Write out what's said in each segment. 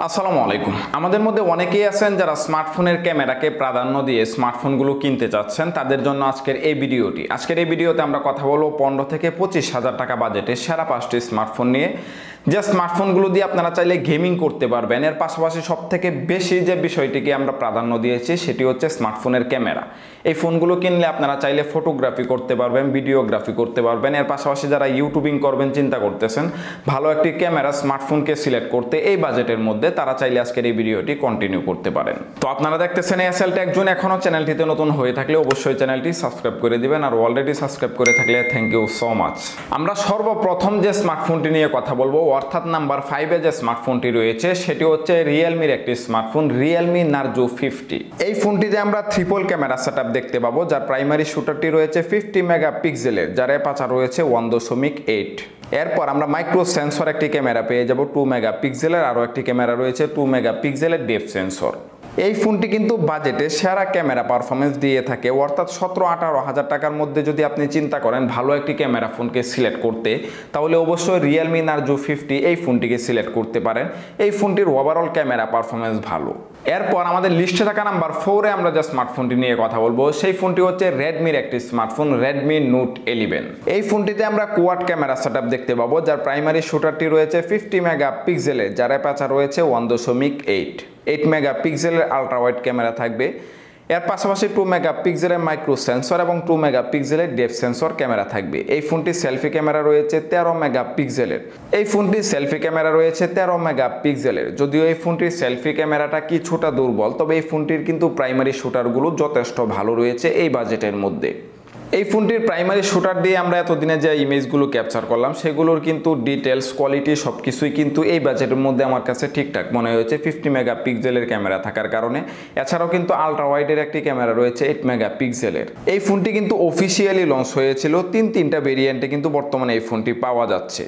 আসসালামু আলাইকুম। আমাদের মধ্যে অনেকেই আছেন যারা স্মার্টফোনের ক্যামেরাকে প্রাধান্য দিয়ে স্মার্টফোনগুলো কিনতে চাচ্ছেন। তাদের জন্য আজকের এই ভিডিওতে আমরা কথা বলবো 15 থেকে 25,000 টাকা বাজেটে সেরা 5টি স্মার্টফোন নিয়ে, যে স্মার্টফোনগুলো দিয়ে আপনারা চাইলে গেমিং করতে পারবেন। এর পাশাপাশি সবথেকে বেশি যে বিষয়টিকে আমরা প্রাধান্য দিয়েছি সেটি হচ্ছে স্মার্টফোনের ক্যামেরা। এই ফোনগুলো কিনলে আপনারা চাইলে ফটোগ্রাফি করতে পারবেন, ভিডিওগ্রাফি করতে পারবেন। এর পাশাপাশি যারা ইউটিউবিং করবেন চিন্তা করতেছেন ভালো একটি ক্যামেরা স্মার্টফোনকে সিলেক্ট করতে এই বাজেটের মধ্যে, তারা চাইলে আজকের এই ভিডিওটি কন্টিনিউ করতে পারেন। তো আপনারা দেখতেছেন এসএল টেক জোন। এখনো চ্যানেলটিতে নতুন হয়ে থাকলে অবশ্যই চ্যানেলটি সাবস্ক্রাইব করে দিবেন, আর অলরেডি সাবস্ক্রাইব করে থাকলে থ্যাংক ইউ সো মাচ। আমরা সর্বপ্রথম যে স্মার্টফোনটি নিয়ে কথা বলবো, অর্থাৎ নাম্বার 5-এ যে স্মার্টফোনটি রয়েছে সেটি হচ্ছে রিয়েলমির একটি স্মার্টফোন, রিয়েলমি নারজো 50। এই ফোনটিতে আমরা ট্রিপল ক্যামেরা সেটআপ দেখতে পাবো, যার প্রাইমারি শুটারটি রয়েছে 50 মেগাপিক্সেলের, যার অ্যাপারচার রয়েছে 1.8। এরপর আমরা মাইক্রো সেন্সর একটি ক্যামেরা পেয়ে যাব 2 মেগাপিক্সেলের, আরও একটি ক্যামেরা রয়েছে 2 মেগাপিক্সেলের ডেপথ সেন্সর। এই ফোনটি কিন্তু বাজেটে সেরা ক্যামেরা পারফরমেন্স দিয়ে থাকে, অর্থাৎ 17-18 হাজার টাকার মধ্যে যদি আপনি চিন্তা করেন ভালো একটি ক্যামেরা ফোনকে সিলেক্ট করতে, তাহলে অবশ্যই রিয়েলমি নারজো 50 এই ফোনটিকে সিলেক্ট করতে পারেন। এই ফোনটির ওভারঅল ক্যামেরা পারফরমেন্স ভালো। এরপর আমাদের লিস্টে থাকা নাম্বার 4-এ আমরা যে স্মার্টফোনটি নিয়ে কথা বলবো সেই ফোনটি হচ্ছে রেডমির একটি স্মার্টফোন, রেডমি নোট 11। এই ফোনটিতে আমরা কোয়াড ক্যামেরা সেটআপ দেখতে পাবো, যার প্রাইমারি শুটারটি রয়েছে 50 মেগাপিক্সেলের, যার অ্যাপারচার রয়েছে 1.8। 8 মেগাপিক্সেলের আলট্রা ওয়াইড ক্যামেরা থাকবে। এর পাশাপাশি 2 মেগাপিক্সেলের মাইক্রো সেন্সর এবং 2 মেগাপিক্সেলের ডেপথ সেন্সর ক্যামেরা থাকবে। এই ফোনটির সেলফি ক্যামেরা রয়েছে 13 মেগাপিক্সেলের। যদিও এই ফোনটির সেলফি ক্যামেরাটা কিছুটা দুর্বল, তবে এই ফোনটির কিন্তু প্রাইমারি শুটারগুলো যথেষ্ট ভালো রয়েছে এই বাজেটের মধ্যে। এই ফোনটির প্রাইমারি শুটার দিয়ে আমরা এতদিনে যে ইমেজগুলো ক্যাপচার করলাম সেগুলোর কিন্তু ডিটেলস, কোয়ালিটি সব কিছুই কিন্তু এই বাজেটের মধ্যে আমার কাছে ঠিকঠাক মনে হয়েছে 50 মেগাপিক্সেলের ক্যামেরা থাকার কারণে। এছাড়াও কিন্তু আলট্রা ওয়াইডের একটি ক্যামেরা রয়েছে 8 মেগাপিক্সেলের। এই ফোনটি কিন্তু অফিসিয়ালি লঞ্চ হয়েছিল, তিনটা ভেরিয়েন্টে কিন্তু বর্তমানে এই ফোনটি পাওয়া যাচ্ছে।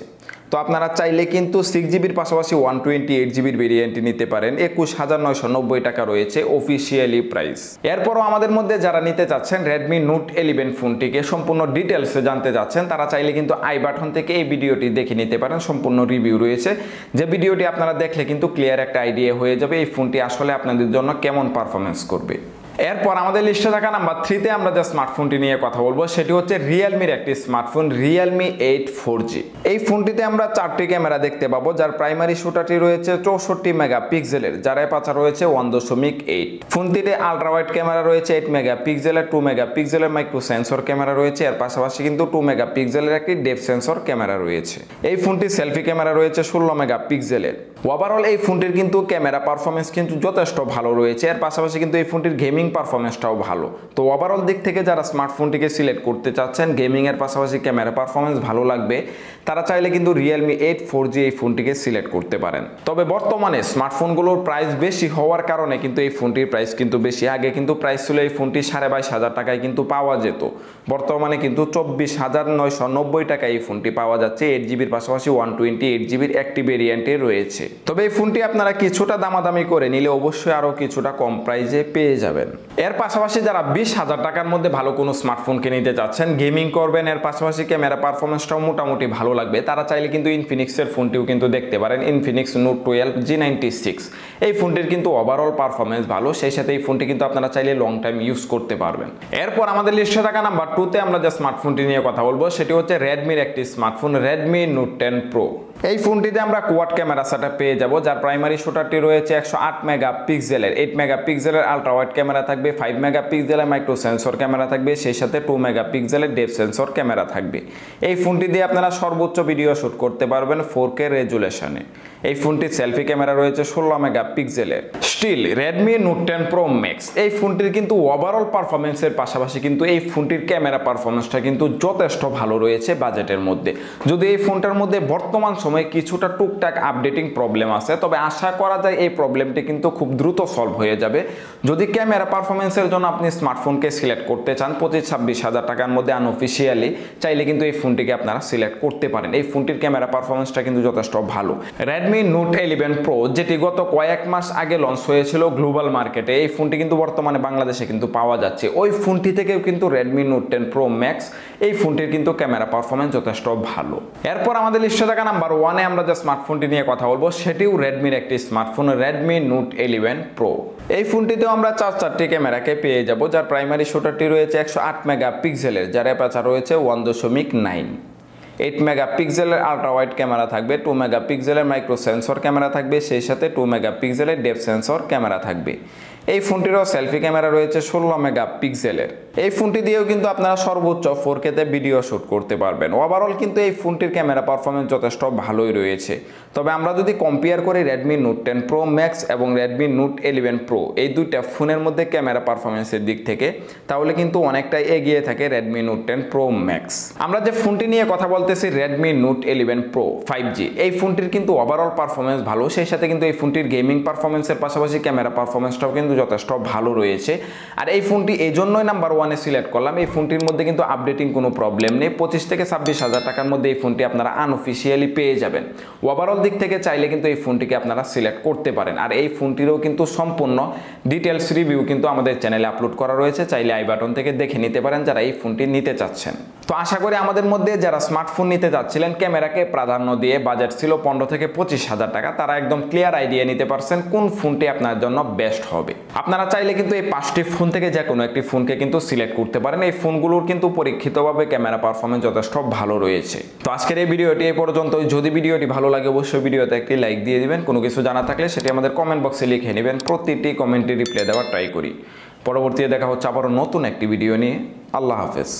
তো আপনারা চাইলে কিন্তু 6GB পাশাপাশি 128GB ভেরিয়েন্টটি নিতে পারেন। 21,990 টাকা রয়েছে অফিসিয়ালি প্রাইস। এরপরও আমাদের মধ্যে যারা নিতে চাচ্ছেন রেডমি নোট 11 ফোনটিকে সম্পূর্ণ ডিটেলসে জানতে চাচ্ছেন, তারা চাইলে কিন্তু আই বাটন থেকে এই ভিডিওটি দেখে নিতে পারেন। সম্পূর্ণ রিভিউ রয়েছে, যে ভিডিওটি আপনারা দেখলে কিন্তু ক্লিয়ার একটা আইডিয়া হয়ে যাবে এই ফোনটি আসলে আপনাদের জন্য কেমন পারফরমেন্স করবে। এরপর আমাদের লিস্টে থাকা নাম্বার 3-তে আমরা যে স্মার্টফোনটি নিয়ে কথা বলবো সেটি হচ্ছে রিয়েলমির একটি স্মার্টফোন, রিয়েলমি 8 4G। এই ফোনটিতে আমরা 4টি ক্যামেরা দেখতে পাবো, যার প্রাইমারি শুটারটি রয়েছে 64 মেগাপিক্সেলের, যার অ্যাপারচার রয়েছে 1.8। ফোনটিতে আলট্রা ওয়াইড ক্যামেরা রয়েছে 8 মেগাপিক্সেলের, 2 মেগাপিক্সেলের মাইক্রো সেন্সর ক্যামেরা রয়েছে। এর পাশাপাশি কিন্তু 2 মেগাপিক্সেলের একটি ডেপথ সেন্সর ক্যামেরা রয়েছে। এই ফোনটির সেলফি ক্যামেরা রয়েছে 16 মেগাপিক্সেলের। ওভারঅল এই ফোনটির কিন্তু ক্যামেরা পারফরমেন্স কিন্তু যথেষ্ট ভালো রয়েছে। এর পাশাপাশি কিন্তু এই ফোনটির গেমিং পারফরমেন্সটাও ভালো। তো ওভারঅল দিক থেকে যারা স্মার্টফোনটিকে সিলেক্ট করতে চাচ্ছেন, গেমিং এর পাশাপাশি ক্যামেরা পারফরমেন্স ভালো লাগবে, তারা চাইলে কিন্তু রিয়েলমি 8 4G এই ফোনটিকে সিলেক্ট করতে পারেন। তবে বর্তমানে স্মার্টফোনগুলোর প্রাইস বেশি হওয়ার কারণে কিন্তু এই ফোনটির প্রাইস কিন্তু বেশি। আগে কিন্তু প্রাইস ছিল এই ফোনটি 22,500 টাকায় কিন্তু পাওয়া যেত, বর্তমানে কিন্তু 24,990 টাকায় এই ফোনটি পাওয়া যাচ্ছে। 8GBর পাশাপাশি 128GBর একটি ভেরিয়েন্টে রয়েছে। তবে এই ফোনটি আপনারা কিছুটা দামাদামি করে নিলে অবশ্যই আরও কিছুটা কম প্রাইসে পেয়ে যাবেন। এর পাশাপাশি যারা 20,000 টাকার মধ্যে ভালো কোনো স্মার্টফোনকে নিতে চাচ্ছেন, গেমিং করবেন, এর পাশাপাশি ক্যামেরা পারফরমেন্সটাও মোটামুটি ভালো লাগবে, তারা চাইলে কিন্তু ইনফিনিক্সের ফোনটিও কিন্তু দেখতে পারেন। ইনফিনিক্স নোট 12 G96 এই ফোনটির কিন্তু ওভারঅল পারফরমেন্স ভালো, সেই সাথে এই ফোনটি কিন্তু আপনারা চাইলে লং টাইম ইউজ করতে পারবেন। এরপর আমাদের লিস্টে থাকা নাম্বার 2-তে আমরা যে স্মার্টফোনটি নিয়ে কথা বলবো সেটি হচ্ছে রেডমির একটি স্মার্টফোন, রেডমি নোট 10 প্রো। এই ফোনটিতে আমরা কোয়াড ক্যামেরা সেটআপ পেয়ে যাব, যার প্রাইমারি শুটারটি রয়েছে 108 মেগাপিক্সেলের। 8 মেগাপিক্সেলের আলট্রা ওয়াইড ক্যামেরা থাকবে, 5 মেগাপিক্সেলের মাইক্রো সেন্সর ক্যামেরা থাকবে, সেই সাথে 2 মেগাপিক্সেলের ডেপথ সেন্সর ক্যামেরা থাকবে। এই ফোনটি দিয়ে আপনারা সর্বোচ্চ ভিডিও শুট করতে পারবেন 4K রেজুলেশনে। এই ফোনটির সেলফি ক্যামেরা রয়েছে 16 মেগাপিক্সেলের। Still Redmi Note 10 Pro Max এই ফোনটির কিন্তু ওভারঅল পারফরমেন্সের পাশাপাশি কিন্তু এই ফোনটির ক্যামেরা পারফরমেন্সটা কিন্তু যথেষ্ট ভালো রয়েছে বাজেটের মধ্যে। যদি এই ফোনটার মধ্যে বর্তমান সময়ে কিছুটা টুকটাক আপডেটিং প্রবলেম আছে, তবে আশা করা যায় এই প্রবলেমটি কিন্তু খুব দ্রুত সলভ হয়ে যাবে। যদি ক্যামেরা পারফরমেন্সের জন্য আপনি স্মার্টফোনকে সিলেক্ট করতে চান 25-26 হাজার টাকার মধ্যে আনঅফিসিয়ালি, চাইলে কিন্তু এই ফোনটিকে আপনারা সিলেক্ট করতে পারেন। এই ফোনটির ক্যামেরা পারফরমেন্সটা কিন্তু যথেষ্ট ভালো। Redmi Note 11 Pro যেটি গত কয়েক মাস আগে লঞ্চ হয়েছিল গ্লোবাল মার্কেটে, এই ফোনটি কিন্তু বর্তমানে বাংলাদেশে কিন্তু পাওয়া যাচ্ছে। ওই ফোনটি থেকেও কিন্তু Redmi Note 10 Pro Max এই ফোনটির কিন্তু ক্যামেরা পারফরম্যান্স যথেষ্ট ভালো। এরপর আমাদের লিস্টে থাকা নাম্বার 1-এ আমরা যে স্মার্টফোনটি নিয়ে কথা বলবো সেটিও Redmi-র একটি স্মার্টফোন Redmi Note 11 Pro। এই ফোনটিতেও আমরা 4টি ক্যামেরাকে পেয়ে যাব, যার প্রাইমারি শুটারটি রয়েছে 108 মেগাপিক্সেলের, যার অ্যাপারচার রয়েছে 1.9। 8 মেগাপিক্সেলের আল্ট্রা ওয়াইড ক্যামেরা থাকবে, 2 মেগাপিক্সেলের মাইক্রো সেন্সর ক্যামেরা থাকবে, সেই সাথে 2 মেগাপিক্সেলের ডেপথ সেন্সর ক্যামেরা থাকবে। এই ফোনটিরও সেলফি ক্যামেরা রয়েছে 16 মেগাপিক্সেলের। এই ফোনটি দিয়েও কিন্তু আপনারা সর্বোচ্চ 4K-তে ভিডিও শ্যুট করতে পারবেন। ওভারঅল কিন্তু এই ফোনটির ক্যামেরা পারফরম্যান্স যথেষ্ট ভালোই রয়েছে। তবে আমরা যদি কম্পেয়ার করি Redmi Note 10 Pro Max এবং Redmi Note 11 Pro এই দুইটা ফোনের মধ্যে ক্যামেরা পারফরম্যান্সের দিক থেকে, তাহলে কিন্তু অনেকটাই এগিয়ে থাকে Redmi Note 10 Pro Max। আমরা যে ফোনটি নিয়ে কথা বলতেছি Redmi Note 11 Pro 5G, এই ফোনটির কিন্তু ওভারঅল পারফরম্যান্স ভালো, সেই সাথে কিন্তু এই ফোনটির গেমিং পারফরম্যান্সের পাশাপাশি ক্যামেরা পারফরম্যান্সটাও কিন্তু যথেষ্ট ভালো রয়েছে। আর এই ফোনটি এই জন্যই নাম্বার 1-এ সিলেক্ট করলাম। এই ফোনটির মধ্যে কিন্তু আপডেটিং কোনো প্রবলেম নেই। 25 থেকে 26,000 টাকার মধ্যে এই ফোনটি আপনারা আনঅফিসিয়ালি পেয়ে যাবেন। ওভারঅল দিক থেকে চাইলে কিন্তু এই ফোনটিকে আপনারা সিলেক্ট করতে পারেন। আর এই ফোনটিরও কিন্তু সম্পূর্ণ ডিটেলস রিভিউ কিন্তু আমাদের চ্যানেলে আপলোড করা রয়েছে, চাইলে আই বাটন থেকে দেখে নিতে পারেন যারা এই ফোনটি নিতে চাচ্ছেন। তো আশা করি আমাদের মধ্যে যারা স্মার্টফোন নিতে চাচ্ছিলেন, ক্যামেরাকে প্রাধান্য দিয়ে বাজেট ছিল 15 থেকে 25,000 টাকা, তারা একদম ক্লিয়ার আইডিয়া নিতে পারছেন কোন ফোনটি আপনার জন্য বেস্ট হবে। আপনারা চাইলে কিন্তু এই 5টি ফোন থেকে যে কোনো একটি ফোনকে কিন্তু সিলেক্ট করতে পারেন। এই ফোনগুলোর কিন্তু পরীক্ষিতভাবে ক্যামেরা পারফরম্যান্স যথেষ্ট ভালো রয়েছে। তো আজকের এই ভিডিওটি এই পর্যন্তই। যদি ভিডিওটি ভালো লাগে অবশ্যই ভিডিওতে একটি লাইক দিয়ে দিবেন। কোনো কিছু জানা থাকলে সেটি আমাদের কমেন্ট বক্সে লিখে নেবেন, প্রতিটি কমেন্টে রিপ্লাই দেওয়ার ট্রাই করি। পরবর্তীতে দেখা হচ্ছে আবারও নতুন একটি ভিডিও নিয়ে। আল্লাহ হাফেজ।